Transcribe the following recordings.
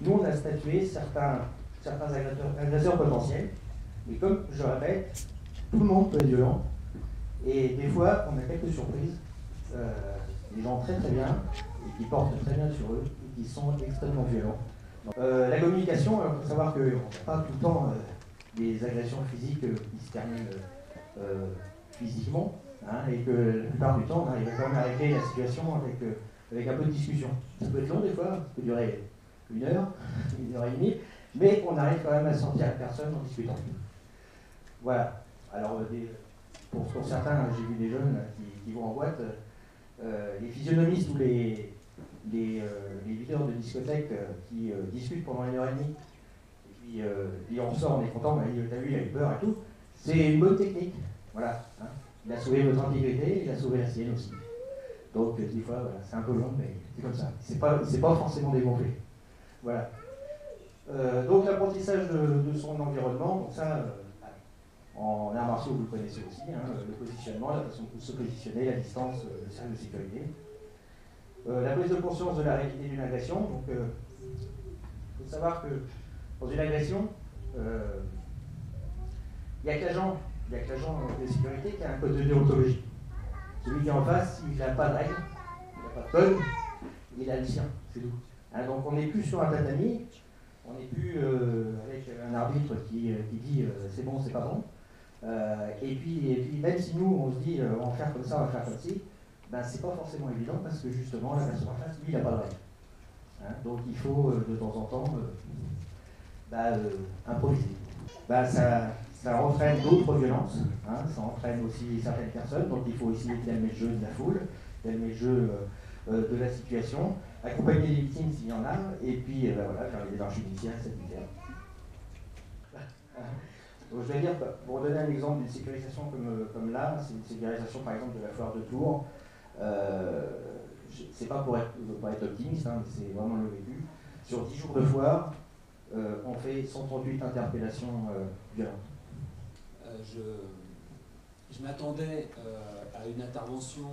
Nous, on a statué certains agresseurs potentiels, mais comme je répète, tout le monde peut être violent, et des fois, on a quelques surprises, des gens très très bien, et qui portent très bien sur eux, et qui sont extrêmement violents. La communication, il faut savoir qu'on n'a pas tout le temps des agressions physiques qui se terminent physiquement, hein, et que la plupart du temps, on arrive quand même à régler la situation avec un peu de discussion. Ça peut être long des fois, ça peut durer 1 heure, 1 heure et demie, mais on arrive quand même à sortir la personne en discutant. Voilà. Alors, pour certains, j'ai vu des jeunes qui vont en boîte, les physionomistes ou les leaders de discothèques qui discutent pendant 1 heure et demie, et puis on ressort, on est content, t'as vu, il a eu peur et tout. C'est une bonne technique. Voilà. Hein. Il a sauvé votre intégrité, il a sauvé la sienne aussi. Donc, des fois, voilà, c'est un peu long, mais c'est comme ça. C'est pas forcément dégonflé. Voilà. Donc, l'apprentissage de son environnement, donc ça, en arts martiaux, vous le connaissez aussi, hein, le positionnement, la façon de se positionner, la distance, le cercle de sécurité. La prise de conscience de la réalité d'une agression. Donc, il faut savoir que dans une agression, il n'y a que l'agent de sécurité qui a un code de déontologie. Celui qui est en face, il n'a pas de règles, il n'a pas de code, il a le sien, c'est tout. Hein, donc on n'est plus sur un tatami, on n'est plus avec un arbitre qui dit c'est bon, c'est pas bon. Et puis même si nous on se dit on va faire comme ça, on va faire comme ci, ben c'est pas forcément évident parce que justement la personne en face, lui, il n'a pas de règles. Hein, donc il faut de temps en temps improviser. Ça entraîne d'autres violences, hein, ça entraîne aussi certaines personnes, donc il faut essayer de calmer le jeu de la foule, calmer le jeu de la situation, accompagner les victimes s'il y en a, et puis voilà, faire les démarches judiciaires, sanitaires. Donc, je vais dire, pour donner un exemple d'une sécurisation comme là, c'est une sécurisation par exemple de la foire de Tours. C'est pas pour être optimiste, hein, mais c'est vraiment le vécu. Sur 10 jours de foire, on fait 138 interpellations violentes. Je m'attendais à une intervention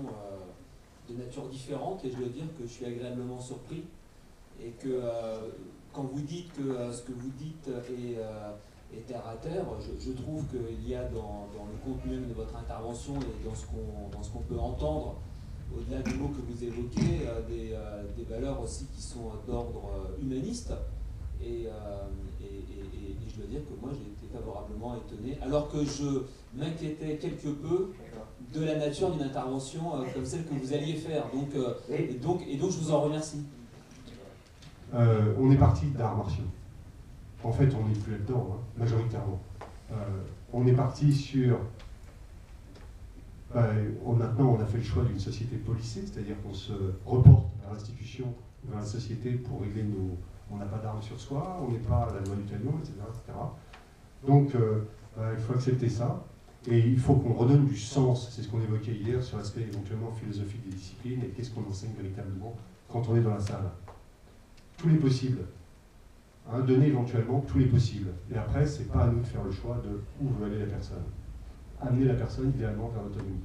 de nature différente et je dois dire que je suis agréablement surpris et que quand vous dites que ce que vous dites est terre à terre, je trouve qu'il y a dans le contenu même de votre intervention et dans ce qu'on peut entendre, au-delà du mot que vous évoquez, des valeurs aussi qui sont d'ordre humaniste. Et je dois dire que moi j'ai été favorablement étonné, alors que je m'inquiétais quelque peu de la nature d'une intervention comme celle que vous alliez faire. Donc je vous en remercie. On est parti d'arts martiaux. En fait, on n'est plus là-dedans, hein, majoritairement. On est parti sur... maintenant, on a fait le choix d'une société policée, c'est-à-dire qu'on se reporte vers l'institution, vers la société pour régler nos... On n'a pas d'armes sur soi, on n'est pas à la loi du talion, etc. etc. Donc, il faut accepter ça. Et il faut qu'on redonne du sens, c'est ce qu'on évoquait hier, sur l'aspect éventuellement philosophique des disciplines, et qu'est-ce qu'on enseigne véritablement quand on est dans la salle. Tous les possibles. Hein, donner éventuellement tous les possibles. Et après, c'est pas à nous de faire le choix de où veut aller la personne. Amener la personne idéalement vers l'autonomie.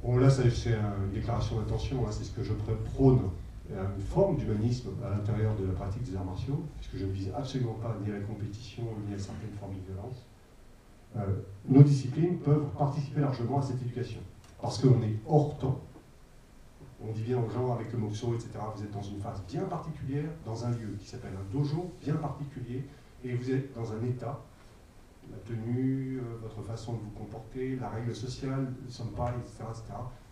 Bon, là, c'est une déclaration d'intention, hein, c'est ce que je prône. Une forme d'humanisme à l'intérieur de la pratique des arts martiaux, puisque je ne vise absolument pas ni à la compétition, ni à certaines formes de violence. Nos disciplines peuvent participer largement à cette éducation, parce qu'on est hors temps. On dit bien aux gens avec le moxo, etc., vous êtes dans une phase bien particulière, dans un lieu qui s'appelle un dojo bien particulier, et vous êtes dans un état, la tenue, votre façon de vous comporter, la règle sociale, le senpai, etc.,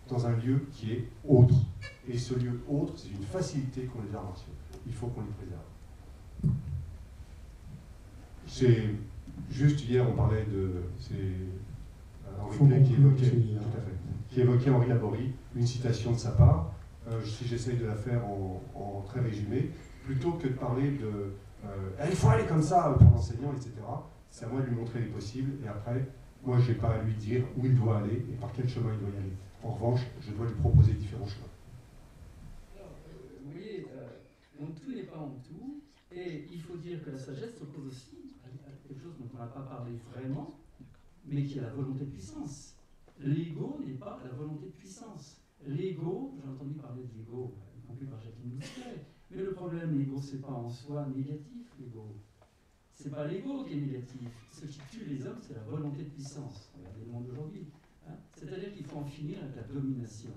dans un lieu qui est autre. Et ce lieu autre, c'est une facilité qu'ont les arts martiaux. Il faut qu'on les préserve. C'est juste hier, on parlait de... C'est Henri Play qui évoquait Henri Laborie, une citation de sa part. Si j'essaye de la faire en très résumé, plutôt que de parler de il faut aller comme ça pour l'enseignant, etc., c'est à moi de lui montrer les possibles, et après, moi, je n'ai pas à lui dire où il doit aller et par quel chemin il doit y aller. En revanche, je dois lui proposer différents chemins. Vous voyez, donc tout n'est pas en tout, et il faut dire que la sagesse s'oppose aussi à quelque chose dont on n'a pas parlé vraiment, mais qui est la volonté de puissance. L'ego n'est pas la volonté de puissance. L'ego, j'ai entendu parler de l'ego, y compris par Jacqueline Bousquet, mais le problème l'ego, c'est pas en soi négatif, l'ego. C'est pas l'ego qui est négatif. Ce qui tue les hommes, c'est la volonté de puissance. Regardez le monde d'aujourd'hui. Hein. C'est-à-dire qu'il faut en finir avec la domination.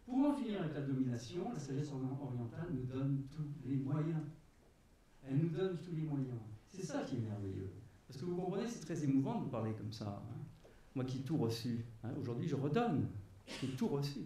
Pour en finir avec la domination, la sagesse orientale nous donne tous les moyens. Elle nous donne tous les moyens. C'est ça qui est merveilleux. Parce que vous comprenez, c'est très émouvant de parler comme ça. Hein. Moi qui ai tout reçu, hein, aujourd'hui je redonne. J'ai tout reçu.